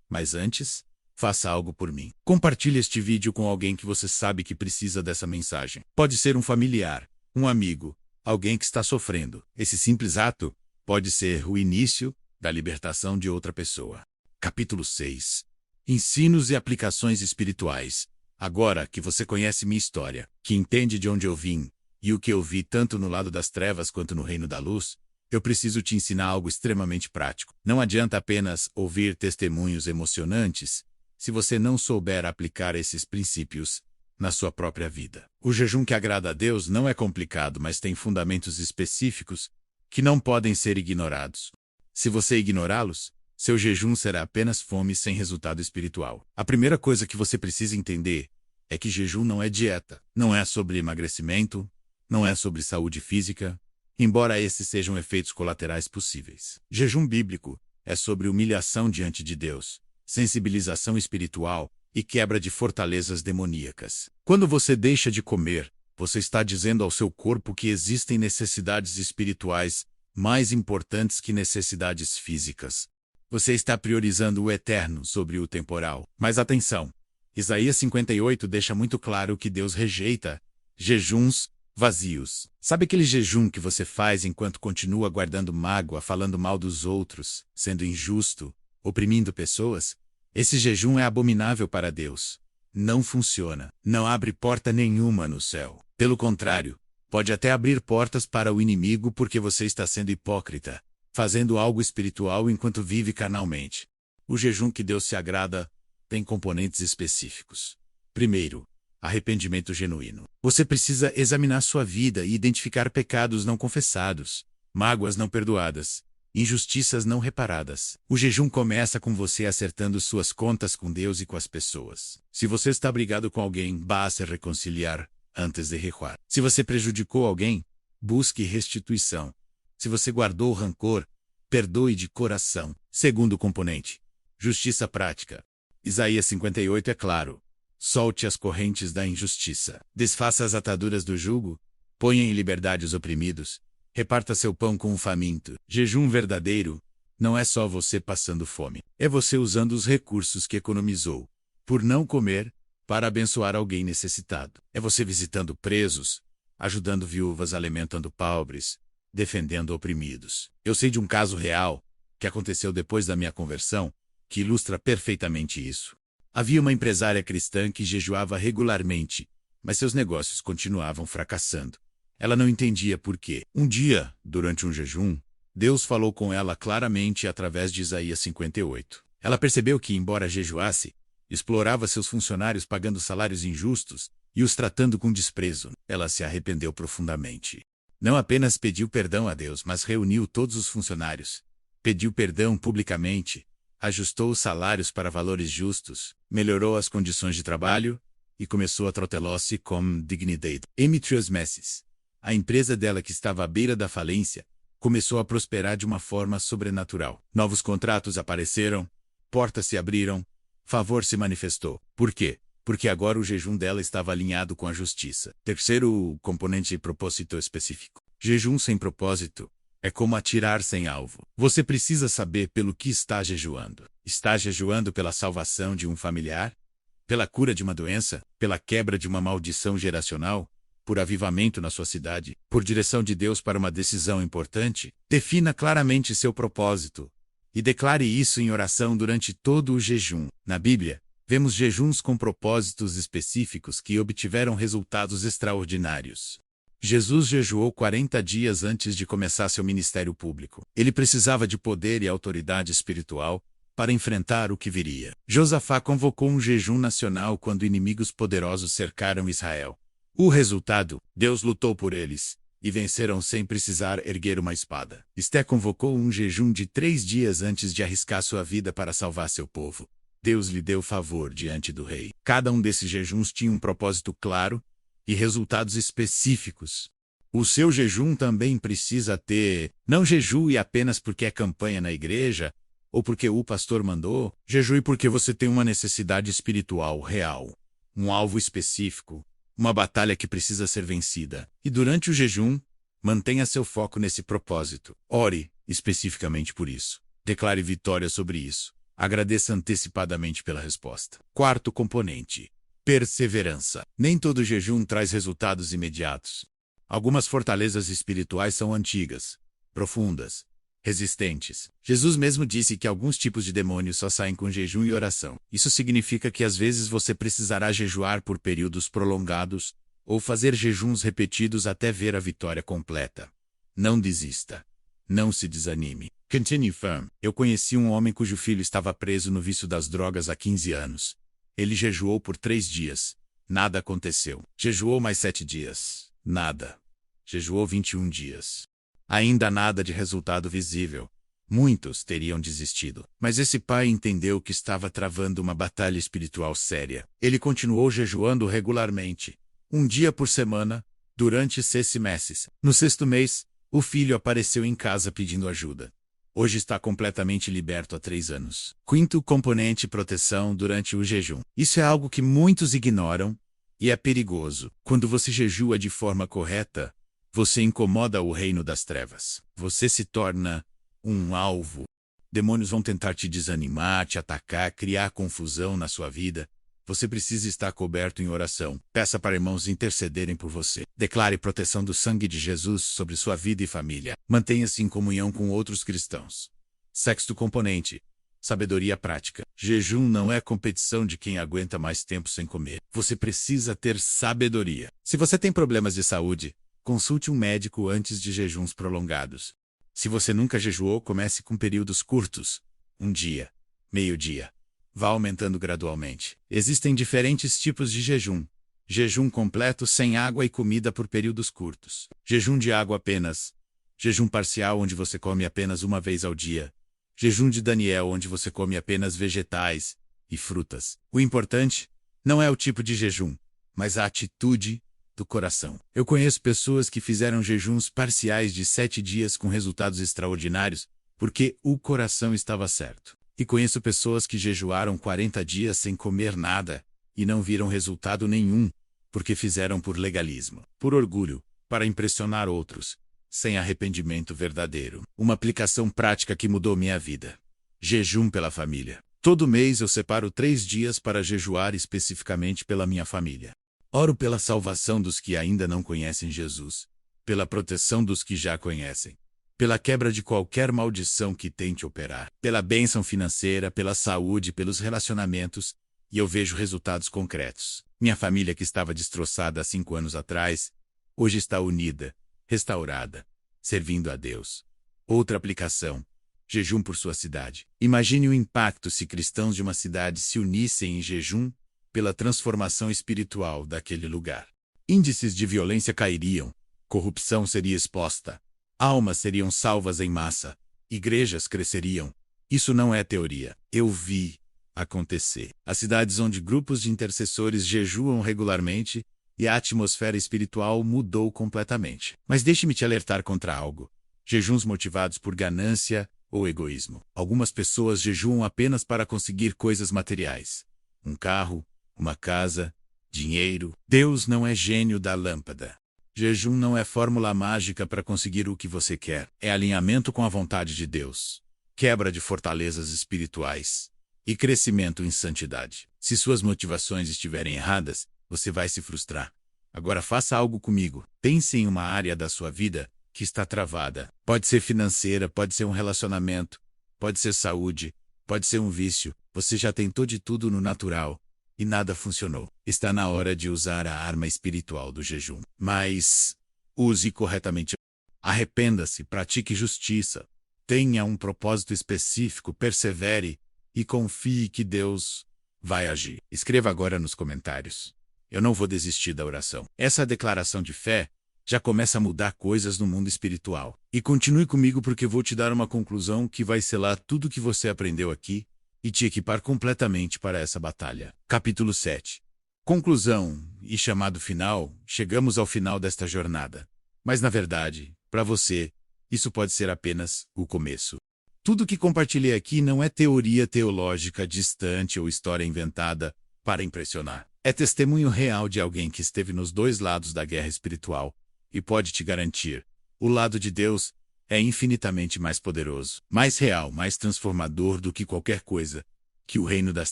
Mas antes, faça algo por mim. Compartilhe este vídeo com alguém que você sabe que precisa dessa mensagem. Pode ser um familiar, um amigo, alguém que está sofrendo. Esse simples ato pode ser o início da libertação de outra pessoa. Capítulo 6. Ensinos e aplicações espirituais. Agora que você conhece minha história, que entende de onde eu vim e o que eu vi tanto no lado das trevas quanto no reino da luz, eu preciso te ensinar algo extremamente prático. Não adianta apenas ouvir testemunhos emocionantes se você não souber aplicar esses princípios na sua própria vida. O jejum que agrada a Deus não é complicado, mas tem fundamentos específicos que não podem ser ignorados. Se você ignorá-los, seu jejum será apenas fome sem resultado espiritual. A primeira coisa que você precisa entender é que jejum não é dieta, não é sobre emagrecimento, não é sobre saúde física, embora esses sejam efeitos colaterais possíveis. Jejum bíblico é sobre humilhação diante de Deus, sensibilização espiritual e quebra de fortalezas demoníacas. Quando você deixa de comer, você está dizendo ao seu corpo que existem necessidades espirituais mais importantes que necessidades físicas. Você está priorizando o eterno sobre o temporal. Mas atenção! Isaías 58 deixa muito claro que Deus rejeita jejuns vazios. Sabe aquele jejum que você faz enquanto continua guardando mágoa, falando mal dos outros, sendo injusto, oprimindo pessoas? Esse jejum é abominável para Deus. Não funciona. Não abre porta nenhuma no céu. Pelo contrário, pode até abrir portas para o inimigo porque você está sendo hipócrita, fazendo algo espiritual enquanto vive carnalmente. O jejum que Deus se agrada tem componentes específicos. Primeiro, arrependimento genuíno. Você precisa examinar sua vida e identificar pecados não confessados, mágoas não perdoadas, injustiças não reparadas. O jejum começa com você acertando suas contas com Deus e com as pessoas. Se você está brigado com alguém, vá se reconciliar antes de jejuar. Se você prejudicou alguém, busque restituição. Se você guardou rancor, perdoe de coração. Segundo componente, justiça prática. Isaías 58 é claro. Solte as correntes da injustiça. Desfaça as ataduras do jugo. Ponha em liberdade os oprimidos. Reparta seu pão com o faminto. Jejum verdadeiro não é só você passando fome. É você usando os recursos que economizou por não comer para abençoar alguém necessitado. É você visitando presos, ajudando viúvas, alimentando pobres, defendendo oprimidos. Eu sei de um caso real que aconteceu depois da minha conversão que ilustra perfeitamente isso. Havia uma empresária cristã que jejuava regularmente, mas seus negócios continuavam fracassando. Ela não entendia por quê. Um dia, durante um jejum, Deus falou com ela claramente através de Isaías 58. Ela percebeu que, embora jejuasse, explorava seus funcionários pagando salários injustos e os tratando com desprezo. Ela se arrependeu profundamente. Não apenas pediu perdão a Deus, mas reuniu todos os funcionários. Pediu perdão publicamente, ajustou os salários para valores justos, melhorou as condições de trabalho e começou a tratá-los com dignidade. Demetrius Messis, a empresa dela que estava à beira da falência, começou a prosperar de uma forma sobrenatural. Novos contratos apareceram, portas se abriram, favor se manifestou. Por quê? Porque agora o jejum dela estava alinhado com a justiça. Terceiro componente, propósito específico. Jejum sem propósito é como atirar sem alvo. Você precisa saber pelo que está jejuando. Está jejuando pela salvação de um familiar? Pela cura de uma doença? Pela quebra de uma maldição geracional? Por avivamento na sua cidade? Por direção de Deus para uma decisão importante? Defina claramente seu propósito e declare isso em oração durante todo o jejum. Na Bíblia, vemos jejuns com propósitos específicos que obtiveram resultados extraordinários. Jesus jejuou 40 dias antes de começar seu ministério público. Ele precisava de poder e autoridade espiritual para enfrentar o que viria. Josafá convocou um jejum nacional quando inimigos poderosos cercaram Israel. O resultado: Deus lutou por eles e venceram sem precisar erguer uma espada. Esté convocou um jejum de 3 dias antes de arriscar sua vida para salvar seu povo. Deus lhe deu favor diante do rei. Cada um desses jejuns tinha um propósito claro e resultados específicos. O seu jejum também precisa ter. Não jejue apenas porque é campanha na igreja ou porque o pastor mandou. Jejue porque você tem uma necessidade espiritual real, um alvo específico, uma batalha que precisa ser vencida. E durante o jejum, mantenha seu foco nesse propósito. Ore especificamente por isso. Declare vitória sobre isso. Agradeça antecipadamente pela resposta. Quarto componente: perseverança. Nem todo jejum traz resultados imediatos. Algumas fortalezas espirituais são antigas, profundas, resistentes. Jesus mesmo disse que alguns tipos de demônios só saem com jejum e oração. Isso significa que às vezes você precisará jejuar por períodos prolongados ou fazer jejuns repetidos até ver a vitória completa. Não desista. Não se desanime. Continue firm. Eu conheci um homem cujo filho estava preso no vício das drogas há 15 anos. Ele jejuou por 3 dias. Nada aconteceu. Jejuou mais 7 dias. Nada. Jejuou 21 dias. Ainda nada de resultado visível. Muitos teriam desistido. Mas esse pai entendeu que estava travando uma batalha espiritual séria. Ele continuou jejuando regularmente, um dia por semana, durante 6 meses. No 6º mês, o filho apareceu em casa pedindo ajuda. Hoje está completamente liberto há 3 anos. Quinto componente: proteção durante o jejum. Isso é algo que muitos ignoram e é perigoso. Quando você jejua de forma correta, você incomoda o reino das trevas. Você se torna um alvo. Demônios vão tentar te desanimar, te atacar, criar confusão na sua vida. Você precisa estar coberto em oração. Peça para irmãos intercederem por você. Declare proteção do sangue de Jesus sobre sua vida e família. Mantenha-se em comunhão com outros cristãos. Sexto componente: sabedoria prática. Jejum não é competição de quem aguenta mais tempo sem comer. Você precisa ter sabedoria. Se você tem problemas de saúde, consulte um médico antes de jejuns prolongados. Se você nunca jejuou, comece com períodos curtos. 1 dia, meio-dia. Vá aumentando gradualmente. Existem diferentes tipos de jejum. Jejum completo sem água e comida por períodos curtos. Jejum de água apenas. Jejum parcial, onde você come apenas uma vez ao dia. Jejum de Daniel, onde você come apenas vegetais e frutas. O importante não é o tipo de jejum, mas a atitude do coração. Eu conheço pessoas que fizeram jejuns parciais de 7 dias com resultados extraordinários, porque o coração estava certo. E conheço pessoas que jejuaram 40 dias sem comer nada e não viram resultado nenhum, porque fizeram por legalismo, por orgulho, para impressionar outros, sem arrependimento verdadeiro. Uma aplicação prática que mudou minha vida. Jejum pela família. Todo mês eu separo 3 dias para jejuar especificamente pela minha família. Oro pela salvação dos que ainda não conhecem Jesus, pela proteção dos que já conhecem, pela quebra de qualquer maldição que tente operar, pela bênção financeira, pela saúde, pelos relacionamentos, e eu vejo resultados concretos. Minha família, que estava destroçada há 5 anos atrás, hoje está unida, restaurada, servindo a Deus. Outra aplicação: jejum por sua cidade. Imagine o impacto se cristãos de uma cidade se unissem em jejum pela transformação espiritual daquele lugar. Índices de violência cairiam, corrupção seria exposta, almas seriam salvas em massa, igrejas cresceriam. Isso não é teoria. Eu vi acontecer. As cidades onde grupos de intercessores jejuam regularmente e a atmosfera espiritual mudou completamente. Mas deixe-me te alertar contra algo. Jejuns motivados por ganância ou egoísmo. Algumas pessoas jejuam apenas para conseguir coisas materiais. Um carro, uma casa, dinheiro. Deus não é gênio da lâmpada. Jejum não é fórmula mágica para conseguir o que você quer. É alinhamento com a vontade de Deus, quebra de fortalezas espirituais e crescimento em santidade. Se suas motivações estiverem erradas, você vai se frustrar. Agora faça algo comigo. Pense em uma área da sua vida que está travada. Pode ser financeira, pode ser um relacionamento, pode ser saúde, pode ser um vício. Você já tentou de tudo no natural e nada funcionou. Está na hora de usar a arma espiritual do jejum. Mas use corretamente. Arrependa-se, pratique justiça. Tenha um propósito específico, persevere e confie que Deus vai agir. Escreva agora nos comentários: eu não vou desistir da oração. Essa declaração de fé já começa a mudar coisas no mundo espiritual. E continue comigo porque vou te dar uma conclusão que vai selar tudo que você aprendeu aqui e te equipar completamente para essa batalha. Capítulo 7. Conclusão e chamado final. Chegamos ao final desta jornada. Mas na verdade, para você, isso pode ser apenas o começo. Tudo que compartilhei aqui não é teoria teológica distante ou história inventada para impressionar. É testemunho real de alguém que esteve nos dois lados da guerra espiritual e pode te garantir: o lado de Deus é infinitamente mais poderoso, mais real, mais transformador do que qualquer coisa que o reino das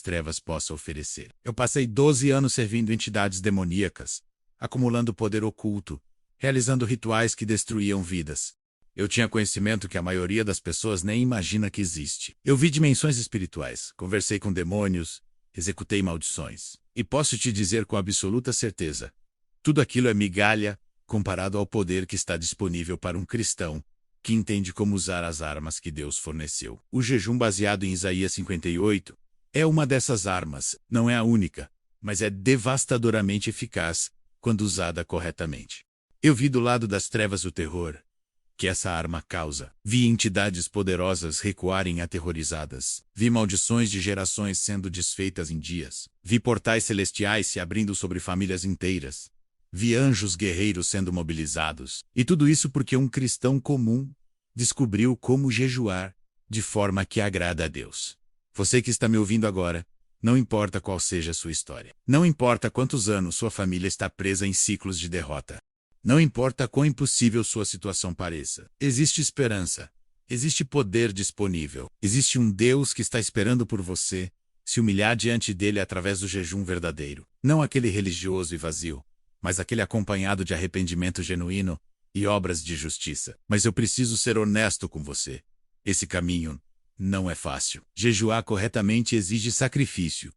trevas possa oferecer. Eu passei 12 anos servindo entidades demoníacas, acumulando poder oculto, realizando rituais que destruíam vidas. Eu tinha conhecimento que a maioria das pessoas nem imagina que existe. Eu vi dimensões espirituais, conversei com demônios, executei maldições. E posso te dizer com absoluta certeza: tudo aquilo é migalha comparado ao poder que está disponível para um cristão que entende como usar as armas que Deus forneceu. O jejum baseado em Isaías 58 é uma dessas armas. Não é a única, mas é devastadoramente eficaz quando usada corretamente. Eu vi do lado das trevas o terror que essa arma causa. Vi entidades poderosas recuarem aterrorizadas. Vi maldições de gerações sendo desfeitas em dias. Vi portais celestiais se abrindo sobre famílias inteiras. Vi anjos guerreiros sendo mobilizados. E tudo isso porque um cristão comum descobriu como jejuar de forma que agrada a Deus. Você que está me ouvindo agora, não importa qual seja a sua história. Não importa quantos anos sua família está presa em ciclos de derrota. Não importa quão impossível sua situação pareça. Existe esperança. Existe poder disponível. Existe um Deus que está esperando por você se humilhar diante dele através do jejum verdadeiro. Não aquele religioso e vazio, mas aquele acompanhado de arrependimento genuíno e obras de justiça. Mas eu preciso ser honesto com você. Esse caminho não é fácil. Jejuar corretamente exige sacrifício.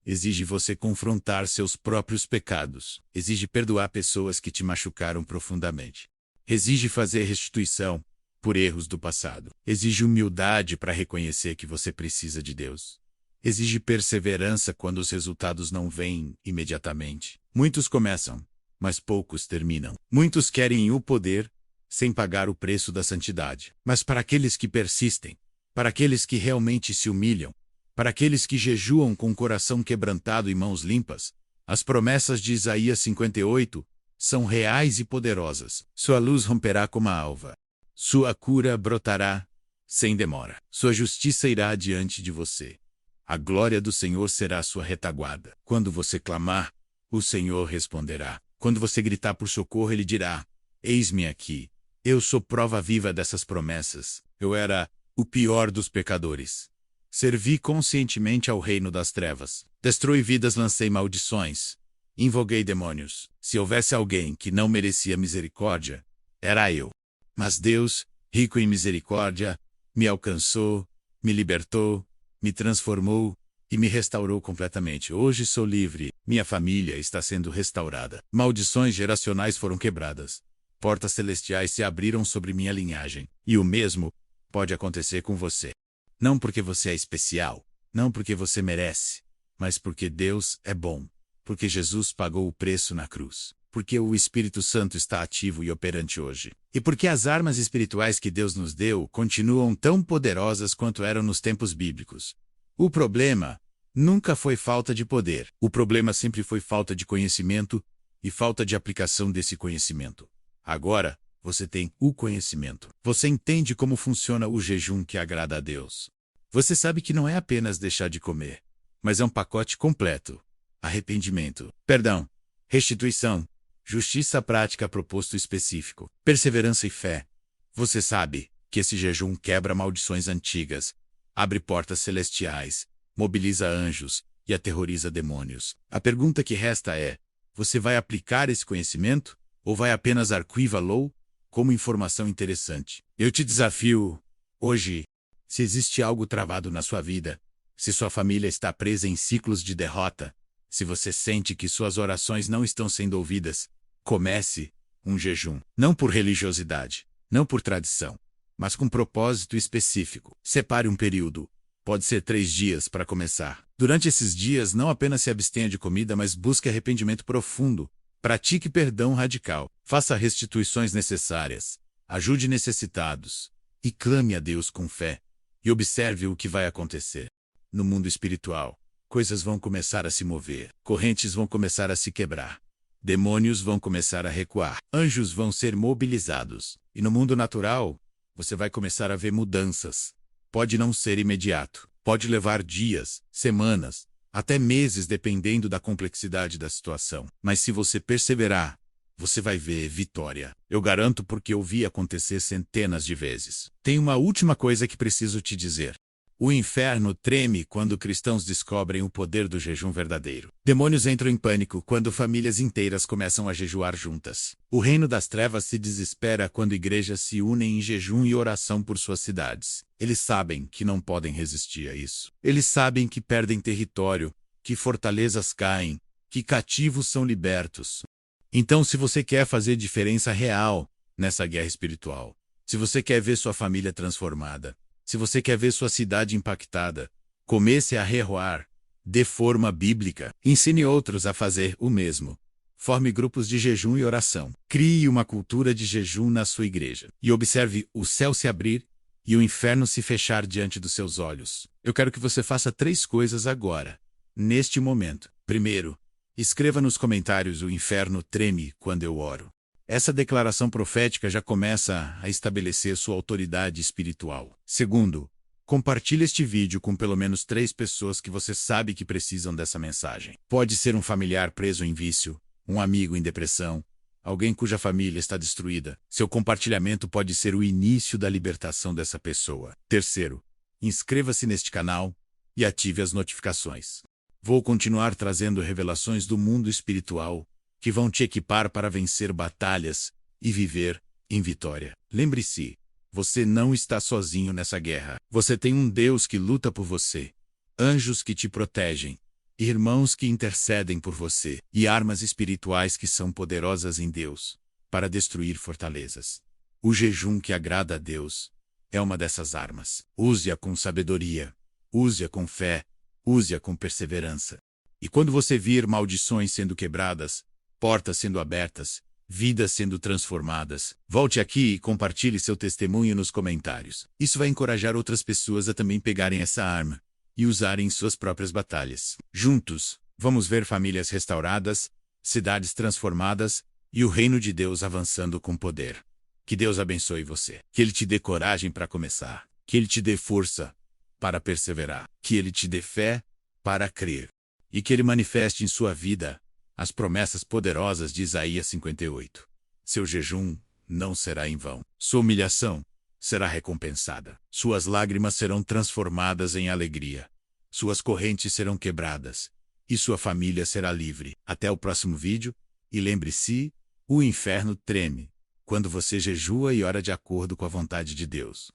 Exige você confrontar seus próprios pecados. Exige perdoar pessoas que te machucaram profundamente. Exige fazer restituição por erros do passado. Exige humildade para reconhecer que você precisa de Deus. Exige perseverança quando os resultados não vêm imediatamente. Muitos começam, mas poucos terminam. Muitos querem o poder sem pagar o preço da santidade. Mas para aqueles que persistem, para aqueles que realmente se humilham, para aqueles que jejuam com o coração quebrantado e mãos limpas, as promessas de Isaías 58 são reais e poderosas. Sua luz romperá como a alva. Sua cura brotará sem demora. Sua justiça irá adiante de você. A glória do Senhor será sua retaguarda. Quando você clamar, o Senhor responderá. Quando você gritar por socorro, Ele dirá: eis-me aqui. Eu sou prova viva dessas promessas. Eu era o pior dos pecadores. Servi conscientemente ao reino das trevas. Destruí vidas, lancei maldições. Invoquei demônios. Se houvesse alguém que não merecia misericórdia, era eu. Mas Deus, rico em misericórdia, me alcançou, me libertou, me transformou e me restaurou completamente. Hoje sou livre. Minha família está sendo restaurada. Maldições geracionais foram quebradas. Portas celestiais se abriram sobre minha linhagem. E o mesmo pode acontecer com você. Não porque você é especial, não porque você merece, mas porque Deus é bom, porque Jesus pagou o preço na cruz, porque o Espírito Santo está ativo e operante hoje, e porque as armas espirituais que Deus nos deu continuam tão poderosas quanto eram nos tempos bíblicos. O problema nunca foi falta de poder. O problema sempre foi falta de conhecimento e falta de aplicação desse conhecimento. Agora, Você tem o conhecimento. Você entende como funciona o jejum que agrada a Deus. Você sabe que não é apenas deixar de comer, mas é um pacote completo. Arrependimento, perdão, restituição, justiça prática proposto específico, perseverança e fé. Você sabe que esse jejum quebra maldições antigas, abre portas celestiais, mobiliza anjos e aterroriza demônios. A pergunta que resta é: você vai aplicar esse conhecimento ou vai apenas arquivá-lo como informação interessante? Eu te desafio, hoje, se existe algo travado na sua vida, se sua família está presa em ciclos de derrota, se você sente que suas orações não estão sendo ouvidas, comece um jejum. Não por religiosidade, não por tradição, mas com propósito específico. Separe um período. Pode ser 3 dias para começar. Durante esses dias, não apenas se abstenha de comida, mas busque arrependimento profundo. Pratique perdão radical. Faça restituições necessárias. Ajude necessitados. E clame a Deus com fé. E observe o que vai acontecer. No mundo espiritual, coisas vão começar a se mover. Correntes vão começar a se quebrar. Demônios vão começar a recuar. Anjos vão ser mobilizados. E no mundo natural, você vai começar a ver mudanças. Pode não ser imediato. Pode levar dias, semanas, até meses, dependendo da complexidade da situação. Mas se você perseverar, você vai ver vitória. Eu garanto, porque eu vi acontecer centenas de vezes. Tem uma última coisa que preciso te dizer. O inferno treme quando cristãos descobrem o poder do jejum verdadeiro. Demônios entram em pânico quando famílias inteiras começam a jejuar juntas. O reino das trevas se desespera quando igrejas se unem em jejum e oração por suas cidades. Eles sabem que não podem resistir a isso. Eles sabem que perdem território, que fortalezas caem, que cativos são libertos. Então, se você quer fazer diferença real nessa guerra espiritual, se você quer ver sua família transformada, se você quer ver sua cidade impactada, comece a jejuar de forma bíblica. Ensine outros a fazer o mesmo. Forme grupos de jejum e oração. Crie uma cultura de jejum na sua igreja. E observe o céu se abrir e o inferno se fechar diante dos seus olhos. Eu quero que você faça 3 coisas agora, neste momento. Primeiro, escreva nos comentários: o inferno treme quando eu oro. Essa declaração profética já começa a estabelecer sua autoridade espiritual. Segundo, compartilhe este vídeo com pelo menos 3 pessoas que você sabe que precisam dessa mensagem. Pode ser um familiar preso em vício, um amigo em depressão, alguém cuja família está destruída. Seu compartilhamento pode ser o início da libertação dessa pessoa. Terceiro, inscreva-se neste canal e ative as notificações. Vou continuar trazendo revelações do mundo espiritual que vão te equipar para vencer batalhas e viver em vitória. Lembre-se, você não está sozinho nessa guerra. Você tem um Deus que luta por você, anjos que te protegem, irmãos que intercedem por você e armas espirituais que são poderosas em Deus para destruir fortalezas. O jejum que agrada a Deus é uma dessas armas. Use-a com sabedoria, use-a com fé, use-a com perseverança. E quando você vir maldições sendo quebradas, portas sendo abertas, vidas sendo transformadas, volte aqui e compartilhe seu testemunho nos comentários. Isso vai encorajar outras pessoas a também pegarem essa arma e usarem em suas próprias batalhas. Juntos, vamos ver famílias restauradas, cidades transformadas e o reino de Deus avançando com poder. Que Deus abençoe você. Que Ele te dê coragem para começar. Que Ele te dê força para perseverar. Que Ele te dê fé para crer. E que Ele manifeste em sua vida as promessas poderosas de Isaías 58. Seu jejum não será em vão. Sua humilhação será recompensada. Suas lágrimas serão transformadas em alegria. Suas correntes serão quebradas. E sua família será livre. Até o próximo vídeo. E lembre-se, o inferno treme quando você jejua e ora de acordo com a vontade de Deus.